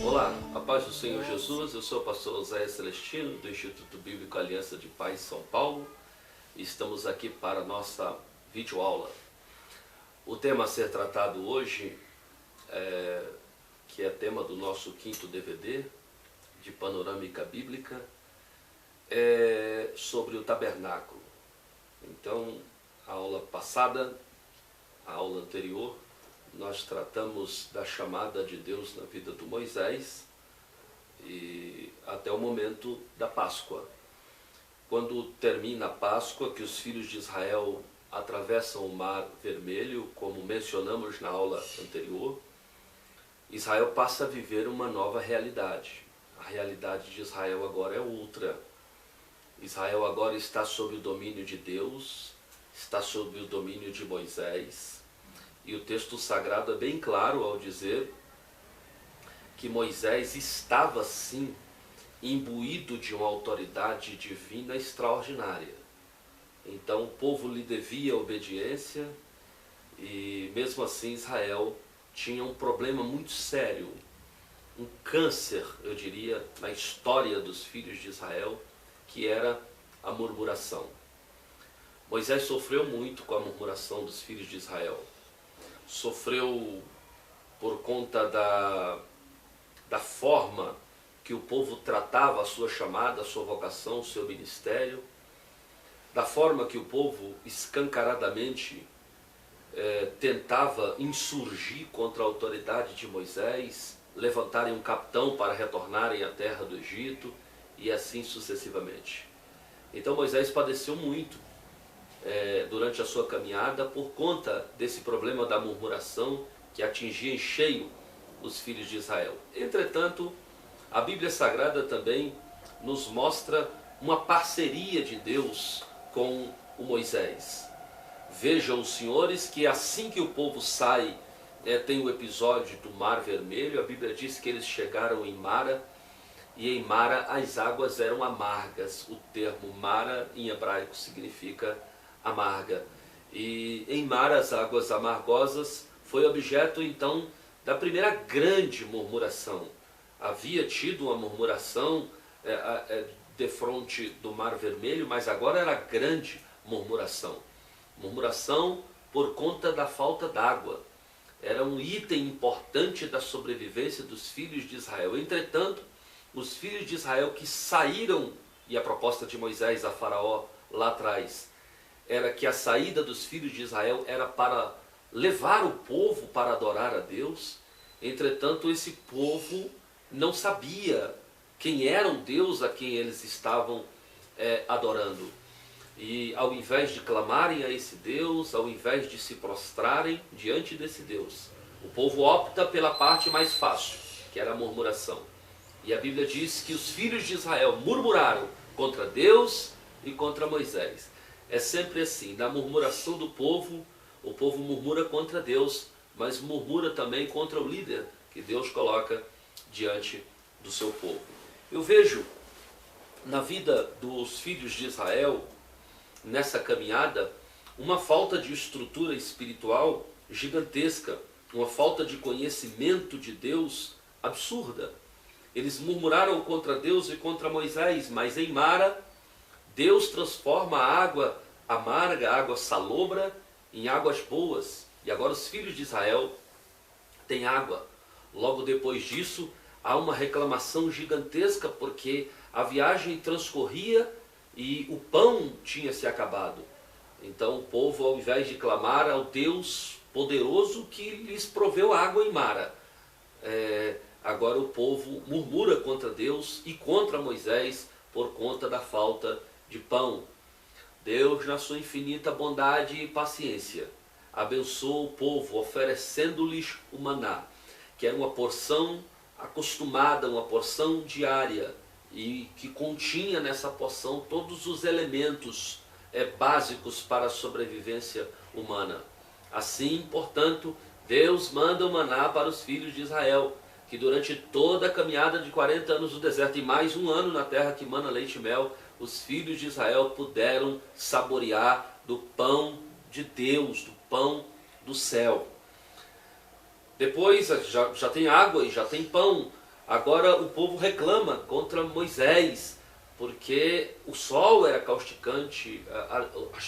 Olá, a paz do Senhor Jesus, eu sou o pastor Oséias Celestino, do Instituto Bíblico Aliança de Paz, São Paulo, e estamos aqui para a nossa videoaula. O tema a ser tratado hoje, que é tema do nosso 5º DVD de Panorâmica Bíblica, é sobre o tabernáculo. Então, a aula passada, a aula anterior, nós tratamos da chamada de Deus na vida do Moisés e até o momento da Páscoa. Quando termina a Páscoa, que os filhos de Israel atravessam o Mar Vermelho, como mencionamos na aula anterior, Israel passa a viver uma nova realidade. A realidade de Israel agora é outra. Israel agora está sob o domínio de Deus, está sob o domínio de Moisés. E o texto sagrado é bem claro ao dizer que Moisés estava, sim, imbuído de uma autoridade divina extraordinária. Então o povo lhe devia obediência e mesmo assim Israel tinha um problema muito sério, um câncer, eu diria, na história dos filhos de Israel, que era a murmuração. Moisés sofreu muito com a murmuração dos filhos de Israel. Sofreu por conta da forma que o povo tratava a sua chamada, a sua vocação, o seu ministério, da forma que o povo escancaradamente tentava insurgir contra a autoridade de Moisés, levantarem um capitão para retornarem à terra do Egito e assim sucessivamente. Então Moisés padeceu muito durante a sua caminhada por conta desse problema da murmuração que atingia em cheio os filhos de Israel. Entretanto, a Bíblia Sagrada também nos mostra uma parceria de Deus com o Moisés. Vejam os senhores que assim que o povo sai, tem o episódio do Mar Vermelho, a Bíblia diz que eles chegaram em Mara, e em Mara as águas eram amargas. O termo Mara em hebraico significa amarga. E em Mara as águas amargosas foi objeto então da primeira grande murmuração. Havia tido uma murmuração defronte do Mar Vermelho, mas agora era grande murmuração. Murmuração por conta da falta d'água. Era um item importante da sobrevivência dos filhos de Israel. Entretanto, os filhos de Israel que saíram, e a proposta de Moisés a Faraó lá atrás, era que a saída dos filhos de Israel era para levar o povo para adorar a Deus. Entretanto, esse povo não sabia quem era o Deus a quem eles estavam adorando. E ao invés de clamarem a esse Deus, ao invés de se prostrarem diante desse Deus, o povo opta pela parte mais fácil, que era a murmuração. E a Bíblia diz que os filhos de Israel murmuraram contra Deus e contra Moisés. É sempre assim, na murmuração do povo, o povo murmura contra Deus, mas murmura também contra o líder que Deus coloca diante do seu povo. Eu vejo na vida dos filhos de Israel, nessa caminhada, uma falta de estrutura espiritual gigantesca, uma falta de conhecimento de Deus absurda. Eles murmuraram contra Deus e contra Moisés, mas em Mara, Deus transforma a água amarga, a água salobra, em águas boas. E agora os filhos de Israel têm água. Logo depois disso, há uma reclamação gigantesca, porque a viagem transcorria e o pão tinha se acabado. Então o povo, ao invés de clamar ao Deus poderoso que lhes proveu água em Mara, agora o povo murmura contra Deus e contra Moisés por conta da falta de pão. Deus, na sua infinita bondade e paciência, abençoou o povo oferecendo-lhes o maná, que era uma porção acostumada, uma porção diária, e que continha nessa porção todos os elementos básicos para a sobrevivência humana. Assim, portanto, Deus manda o maná para os filhos de Israel, que durante toda a caminhada de 40 anos no deserto e mais um ano na terra que mana leite e mel, os filhos de Israel puderam saborear do pão de Deus, do pão do céu. Depois já tem água e já tem pão. Agora o povo reclama contra Moisés, porque o sol era causticante,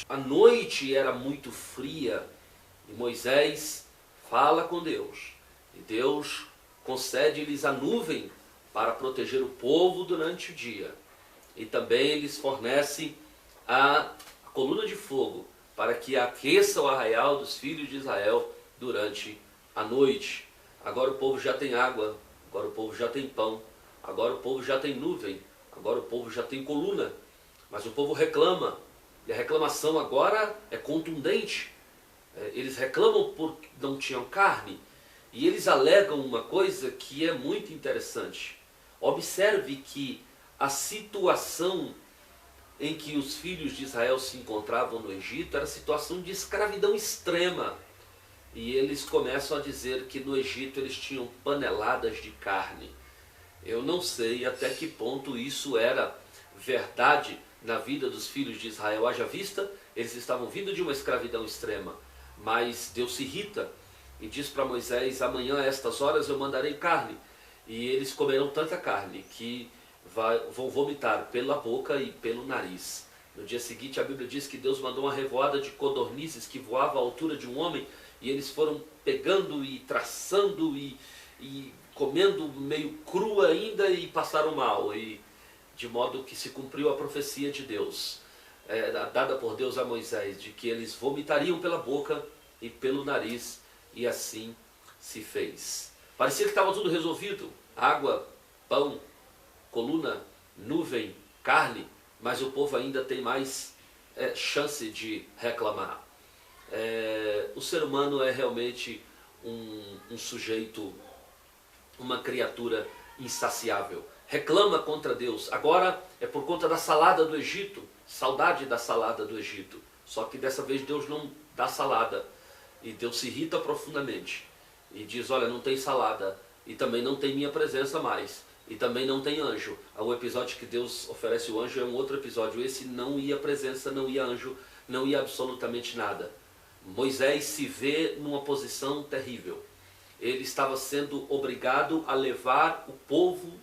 a noite era muito fria, e Moisés fala com Deus, e Deus concede-lhes a nuvem para proteger o povo durante o dia, e também lhes fornece a coluna de fogo para que aqueça o arraial dos filhos de Israel durante a noite. Agora o povo já tem água, agora o povo já tem pão, agora o povo já tem nuvem, agora o povo já tem coluna, mas o povo reclama, e a reclamação agora é contundente. Eles reclamam porque não tinham carne, e eles alegam uma coisa que é muito interessante. Observe que a situação em que os filhos de Israel se encontravam no Egito era situação de escravidão extrema. E eles começam a dizer que no Egito eles tinham paneladas de carne. Eu não sei até que ponto isso era verdade na vida dos filhos de Israel. Haja vista, eles estavam vindo de uma escravidão extrema. Mas Deus se irrita e diz para Moisés: amanhã a estas horas eu mandarei carne. E eles comerão tanta carne que vão vomitar pela boca e pelo nariz. No dia seguinte a Bíblia diz que Deus mandou uma revoada de codornizes que voava à altura de um homem, e eles foram pegando e traçando e comendo meio cru ainda, e passaram mal, e de modo que se cumpriu a profecia de Deus, dada por Deus a Moisés, de que eles vomitariam pela boca e pelo nariz, e assim se fez. Parecia que estava tudo resolvido: água, pão, coluna, nuvem, carne, mas o povo ainda tem mais chance de reclamar. O ser humano é realmente um sujeito, uma criatura insaciável. Reclama contra Deus. Agora é por conta da salada do Egito, saudade da salada do Egito. Só que dessa vez Deus não dá salada, e Deus se irrita profundamente e diz: olha, não tem salada, e também não tem minha presença mais, e também não tem anjo. O episódio que Deus oferece o anjo é um outro episódio. Esse não ia presença, não ia anjo, não ia absolutamente nada. Moisés se vê numa posição terrível. Ele estava sendo obrigado a levar o povo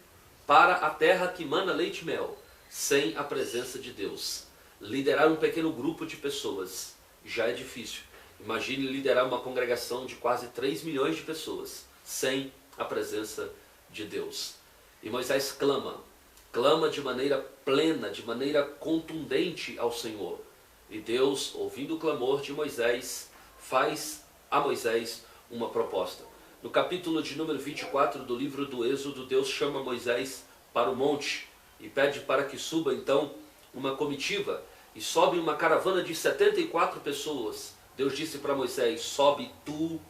para a terra que mana leite e mel, sem a presença de Deus. Liderar um pequeno grupo de pessoas já é difícil. Imagine liderar uma congregação de quase 3 milhões de pessoas, sem a presença de Deus. E Moisés clama de maneira plena, de maneira contundente ao Senhor. E Deus, ouvindo o clamor de Moisés, faz a Moisés uma proposta. No capítulo de número 24 do livro do Êxodo, Deus chama Moisés para o monte e pede para que suba então uma comitiva, e sobe uma caravana de 74 pessoas. Deus disse para Moisés: sobe tu,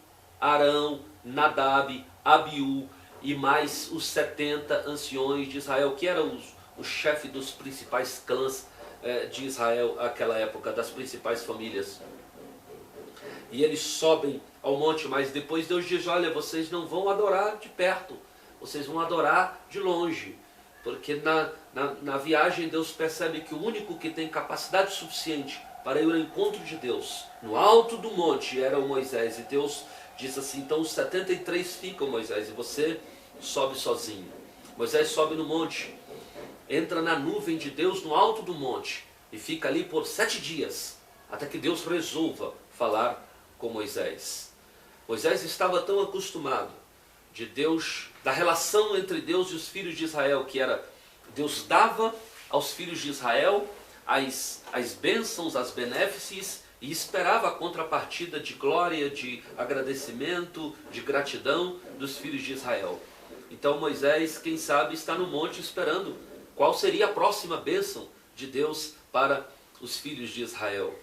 Arão, Nadab, Abiú e mais os 70 anciões de Israel, que eram o chefe dos principais clãs de Israel naquela época, das principais famílias. E eles sobem ao monte, mas depois Deus diz: olha, vocês não vão adorar de perto, vocês vão adorar de longe. Porque na viagem Deus percebe que o único que tem capacidade suficiente para ir ao encontro de Deus no alto do monte era o Moisés. E Deus diz assim: então os 73 ficam, Moisés, e você sobe sozinho. Moisés sobe no monte, entra na nuvem de Deus no alto do monte e fica ali por 7 dias, até que Deus resolva falar com Moisés. Moisés estava tão acostumado de Deus, da relação entre Deus e os filhos de Israel, que era: Deus dava aos filhos de Israel as bênçãos, as benéfices, e esperava a contrapartida de glória, de agradecimento, de gratidão dos filhos de Israel. Então Moisés, quem sabe, está no monte esperando qual seria a próxima bênção de Deus para os filhos de Israel.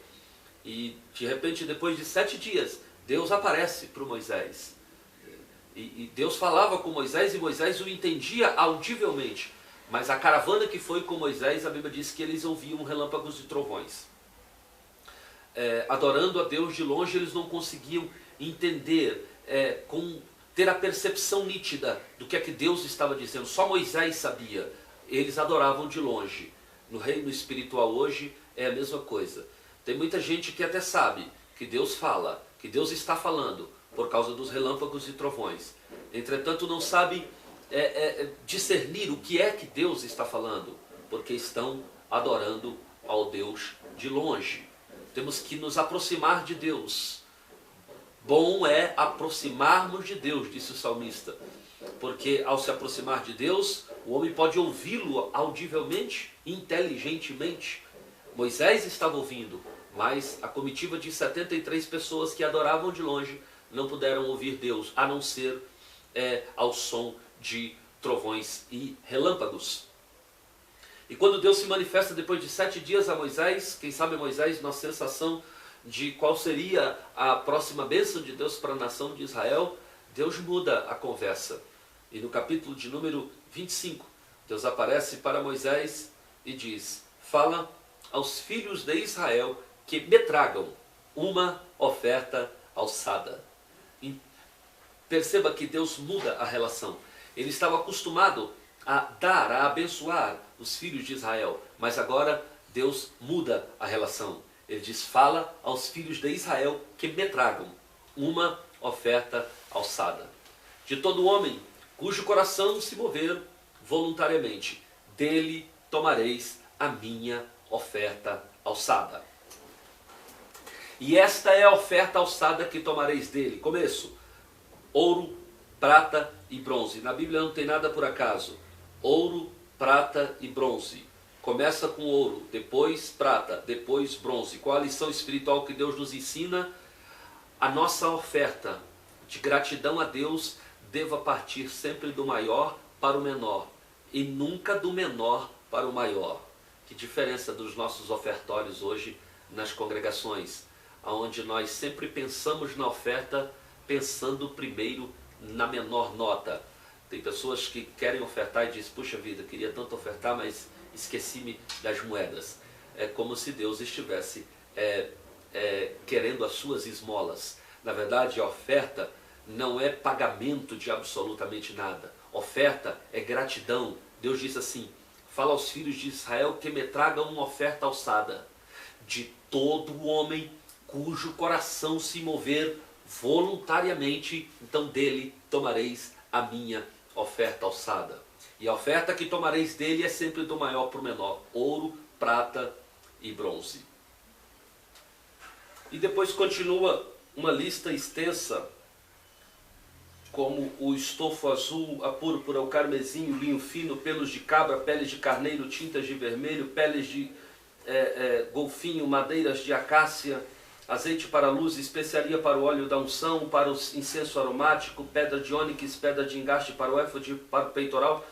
E de repente, depois de 7 dias, Deus aparece para Moisés. E Deus falava com Moisés, e Moisés o entendia audivelmente. Mas a caravana que foi com Moisés, a Bíblia diz que eles ouviam relâmpagos e trovões. Adorando a Deus de longe, eles não conseguiam entender, ter a percepção nítida do que é que Deus estava dizendo. Só Moisés sabia. Eles adoravam de longe. No reino espiritual hoje é a mesma coisa. Tem muita gente que até sabe que Deus fala, que Deus está falando, por causa dos relâmpagos e trovões. Entretanto, não sabe discernir o que é que Deus está falando, porque estão adorando ao Deus de longe. Temos que nos aproximar de Deus. Bom é aproximarmos de Deus, disse o salmista, porque ao se aproximar de Deus, o homem pode ouvi-lo audivelmente, inteligentemente. Moisés estava ouvindo, mas a comitiva de 73 pessoas que adoravam de longe não puderam ouvir Deus, a não ser ao som de trovões e relâmpagos. E quando Deus se manifesta depois de 7 dias a Moisés, quem sabe Moisés, na sensação de qual seria a próxima bênção de Deus para a nação de Israel, Deus muda a conversa. E no capítulo de número 25, Deus aparece para Moisés e diz: fala aos filhos de Israel que me tragam uma oferta alçada. E perceba que Deus muda a relação. Ele estava acostumado a dar, a abençoar os filhos de Israel, mas agora Deus muda a relação. Ele diz: fala aos filhos de Israel que me tragam uma oferta alçada. De todo homem cujo coração se mover voluntariamente, dele tomareis a minha oferta alçada. E esta é a oferta alçada que tomareis dele. Começo: ouro, prata e bronze. Na Bíblia não tem nada por acaso. Ouro, prata e bronze. Começa com ouro, depois prata, depois bronze. Qual a lição espiritual que Deus nos ensina? A nossa oferta de gratidão a Deus deva partir sempre do maior para o menor e nunca do menor para o maior. Que diferença dos nossos ofertórios hoje nas congregações, onde nós sempre pensamos na oferta pensando primeiro na menor nota. Tem pessoas que querem ofertar e dizem: puxa vida, queria tanto ofertar, mas esqueci-me das moedas. É como se Deus estivesse querendo as suas esmolas. Na verdade, a oferta não é pagamento de absolutamente nada. Oferta é gratidão. Deus diz assim: fala aos filhos de Israel que me tragam uma oferta alçada. De todo homem cujo coração se mover voluntariamente, então dele tomareis a minha oferta alçada. E a oferta que tomareis dele é sempre do maior para o menor: ouro, prata e bronze. E depois continua uma lista extensa, como o estofo azul, a púrpura, o carmesim, o linho fino, pelos de cabra, peles de carneiro, tintas de vermelho, peles de golfinho, madeiras de acácia, azeite para a luz, especiaria para o óleo da unção, para o incenso aromático, pedra de ônix, pedra de engaste para o éfode, para o peitoral.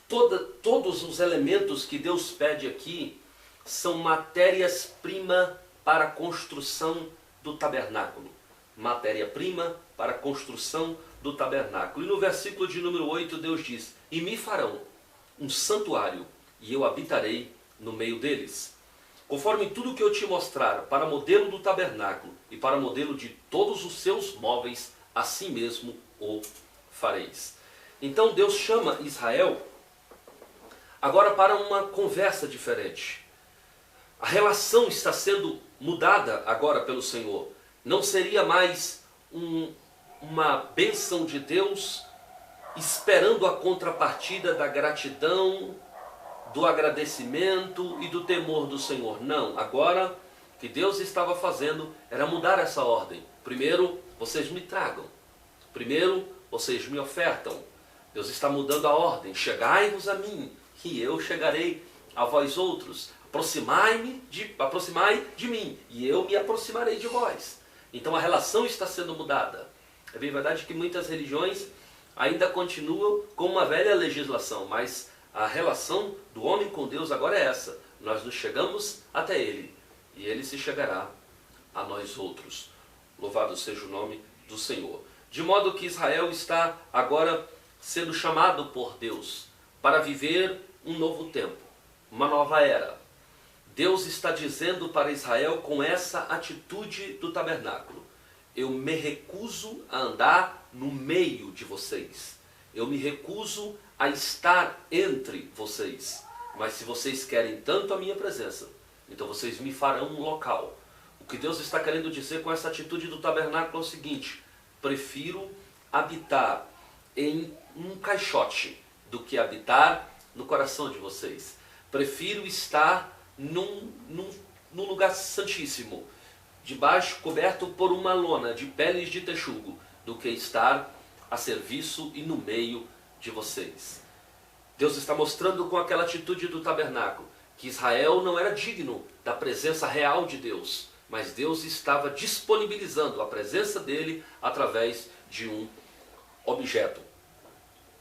Todos os elementos que Deus pede aqui são matérias-prima para a construção do tabernáculo. Matéria-prima para a construção do tabernáculo. E no versículo de número 8, Deus diz: e me farão um santuário, e eu habitarei no meio deles. Conforme tudo que eu te mostrar, para modelo do tabernáculo e para modelo de todos os seus móveis, assim mesmo o fareis. Então Deus chama Israel agora para uma conversa diferente. A relação está sendo mudada agora pelo Senhor. Não seria mais uma bênção de Deus esperando a contrapartida da gratidão, do agradecimento e do temor do Senhor. Não, agora o que Deus estava fazendo era mudar essa ordem. Primeiro, vocês me tragam. Primeiro, vocês me ofertam. Deus está mudando a ordem. Chegai-vos a mim, e eu chegarei a vós outros. Aproximai de mim, e eu me aproximarei de vós. Então a relação está sendo mudada. É bem verdade que muitas religiões ainda continuam com uma velha legislação, mas a relação do homem com Deus agora é essa: nós nos chegamos até Ele, e Ele se chegará a nós outros. Louvado seja o nome do Senhor. De modo que Israel está agora sendo chamado por Deus para viver um novo tempo, uma nova era. Deus está dizendo para Israel com essa atitude do tabernáculo: eu me recuso a andar no meio de vocês. Eu me recuso a estar entre vocês. Mas se vocês querem tanto a minha presença, então vocês me farão um local. O que Deus está querendo dizer com essa atitude do tabernáculo é o seguinte: prefiro habitar em um caixote do que habitar no coração de vocês. Prefiro estar num lugar santíssimo, debaixo, coberto por uma lona de peles de texugo, do que estar a serviço e no meio de vocês. Deus está mostrando com aquela atitude do tabernáculo que Israel não era digno da presença real de Deus, mas Deus estava disponibilizando a presença dele através de um objeto.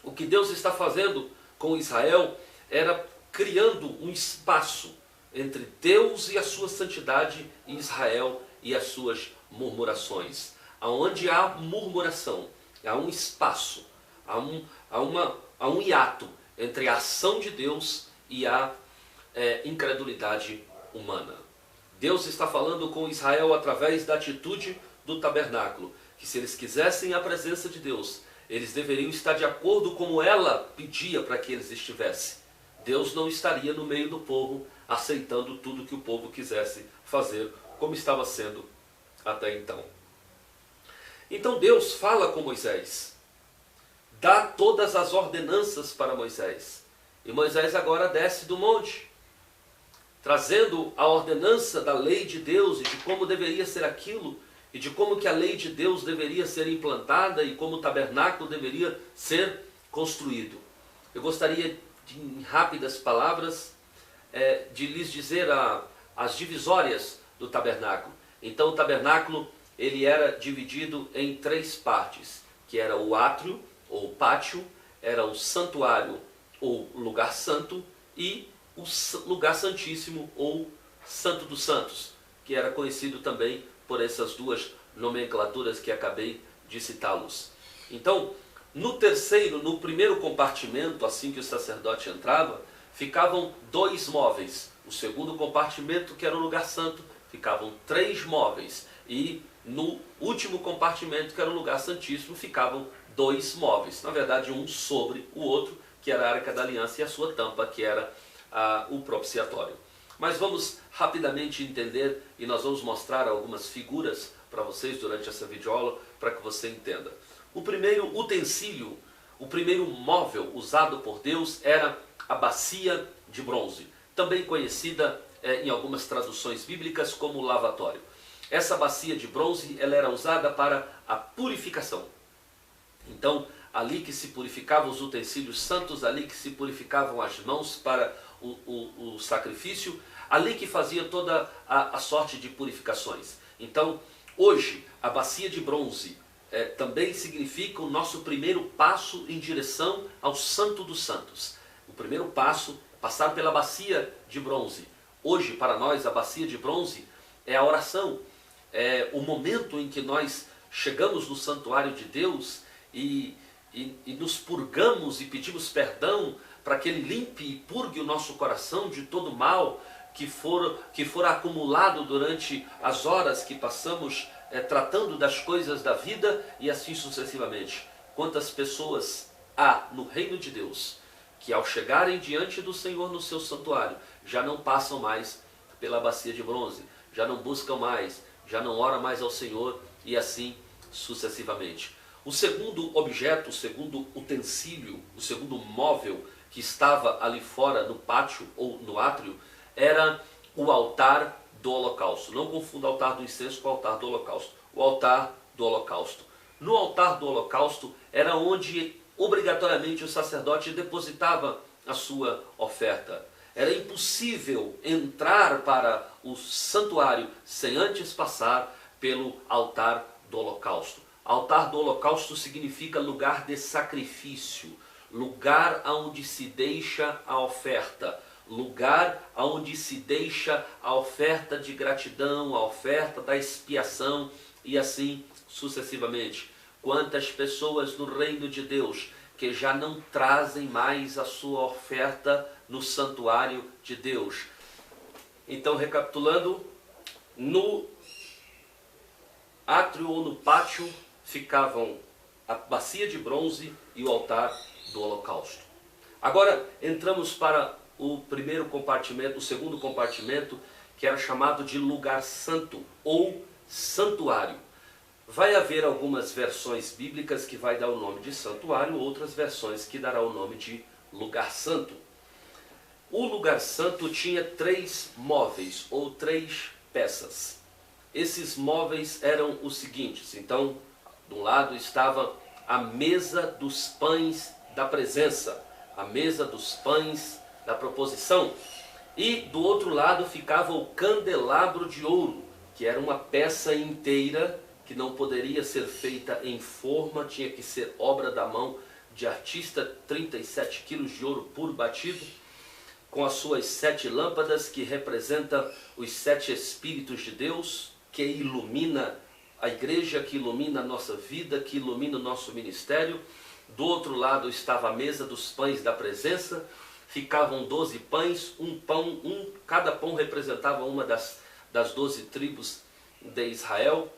O que Deus está fazendo com Israel era criando um espaço entre Deus e a sua santidade e Israel e as suas murmurações. Aonde há murmuração, há um espaço, há um hiato entre a ação de Deus e a incredulidade humana. Deus está falando com Israel através da atitude do tabernáculo, que se eles quisessem a presença de Deus, eles deveriam estar de acordo como ela pedia para que eles estivessem. Deus não estaria no meio do povo aceitando tudo que o povo quisesse fazer, como estava sendo até então. Então Deus fala com Moisés, dá todas as ordenanças para Moisés. E Moisés agora desce do monte, trazendo a ordenança da lei de Deus e de como deveria ser aquilo, e de como que a lei de Deus deveria ser implantada e como o tabernáculo deveria ser construído. Eu gostaria, em rápidas palavras, de lhes dizer as divisórias do tabernáculo. Então o tabernáculo ele era dividido em 3 partes, que era o átrio ou pátio, era o santuário ou lugar santo e o lugar santíssimo ou santo dos santos, que era conhecido também por essas 2 nomenclaturas que acabei de citá-los. Então, no primeiro compartimento, assim que o sacerdote entrava, ficavam 2 móveis. O segundo compartimento, que era o lugar santo, ficavam 3 móveis. E no último compartimento, que era o lugar santíssimo, ficavam 2 móveis. Na verdade, um sobre o outro, que era a Arca da Aliança, e a sua tampa, que era o propiciatório. Mas vamos rapidamente entender, e nós vamos mostrar algumas figuras para vocês durante essa videoaula, para que você entenda. O primeiro utensílio, o primeiro móvel usado por Deus era a bacia de bronze, também conhecida em algumas traduções bíblicas como lavatório. Essa bacia de bronze ela era usada para a purificação. Então, ali que se purificavam os utensílios santos, ali que se purificavam as mãos para o sacrifício, ali que fazia toda a sorte de purificações. Então, hoje, a bacia de bronze também significa o nosso primeiro passo em direção ao Santo dos Santos. O primeiro passo, passar pela bacia de bronze. Hoje, para nós, a bacia de bronze é a oração. É o momento em que nós chegamos no santuário de Deus e nos purgamos e pedimos perdão para que Ele limpe e purgue o nosso coração de todo mal que for acumulado durante as horas que passamos tratando das coisas da vida e assim sucessivamente. Quantas pessoas há no reino de Deus que ao chegarem diante do Senhor no seu santuário já não passam mais pela bacia de bronze, já não buscam mais, já não oram mais ao Senhor e assim sucessivamente. O segundo objeto, o segundo utensílio, o segundo móvel que estava ali fora no pátio ou no átrio era o altar do holocausto. Não confunda o altar do incenso com o altar do holocausto. O altar do holocausto. No altar do holocausto era onde obrigatoriamente o sacerdote depositava a sua oferta. Era impossível entrar para o santuário sem antes passar pelo altar do holocausto. Altar do holocausto significa lugar de sacrifício, lugar onde se deixa a oferta, lugar onde se deixa a oferta de gratidão, a oferta da expiação e assim sucessivamente. Quantas pessoas no reino de Deus que já não trazem mais a sua oferta no santuário de Deus. Então, recapitulando, no átrio ou no pátio ficavam a bacia de bronze e o altar do holocausto. Agora entramos para o primeiro compartimento, o segundo compartimento, que era chamado de lugar santo ou santuário. Vai haver algumas versões bíblicas que vai dar o nome de santuário, outras versões que dará o nome de lugar santo. O lugar santo tinha 3 móveis ou 3 peças. Esses móveis eram os seguintes. Então, de um lado estava a mesa dos pães da presença, a mesa dos pães da proposição. E do outro lado ficava o candelabro de ouro, que era uma peça inteira que não poderia ser feita em forma, tinha que ser obra da mão de artista, 37 quilos de ouro puro batido, com as suas 7 lâmpadas que representam os 7 Espíritos de Deus, que ilumina a igreja, que ilumina a nossa vida, que ilumina o nosso ministério. Do outro lado estava a mesa dos pães da presença, ficavam 12 pães, cada pão representava uma das 12 tribos de Israel.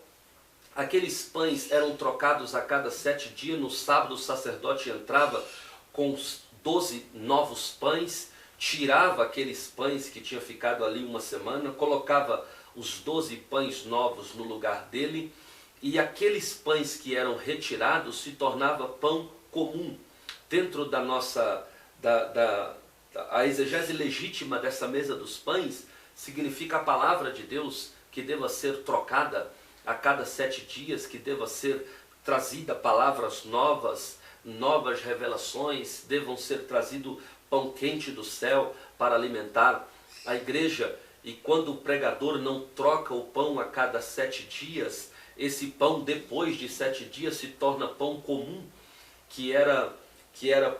Aqueles pães eram trocados a cada 7 dias, no sábado o sacerdote entrava com os 12 novos pães, tirava aqueles pães que tinham ficado ali uma semana, colocava os 12 pães novos no lugar dele, e aqueles pães que eram retirados se tornava pão comum. Dentro da nossa, a exegese legítima dessa mesa dos pães, significa a palavra de Deus que deva ser trocada a cada 7 dias, que deva ser trazida palavras novas, novas revelações, devam ser trazido pão quente do céu para alimentar a igreja. E quando o pregador não troca o pão a cada 7 dias, esse pão depois de 7 dias se torna pão comum, que era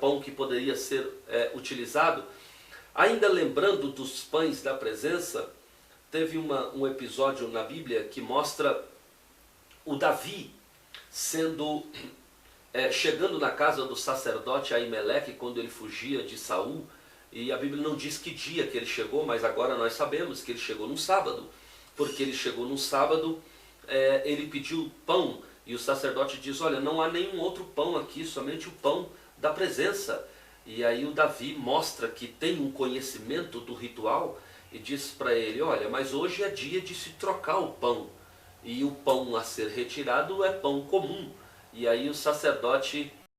pão que poderia ser utilizado. Ainda lembrando dos pães da presença, teve um episódio na Bíblia que mostra o Davi chegando na casa do sacerdote Aimeleque quando ele fugia de Saul, e a Bíblia não diz que dia que ele chegou, mas agora nós sabemos que ele chegou num sábado, porque ele chegou num sábado, ele pediu pão, e o sacerdote diz, olha, não há nenhum outro pão aqui, somente o pão da presença. E aí o Davi mostra que tem um conhecimento do ritual e diz para ele, olha, mas hoje é dia de se trocar o pão, e o pão a ser retirado é pão comum. E aí o sacerdote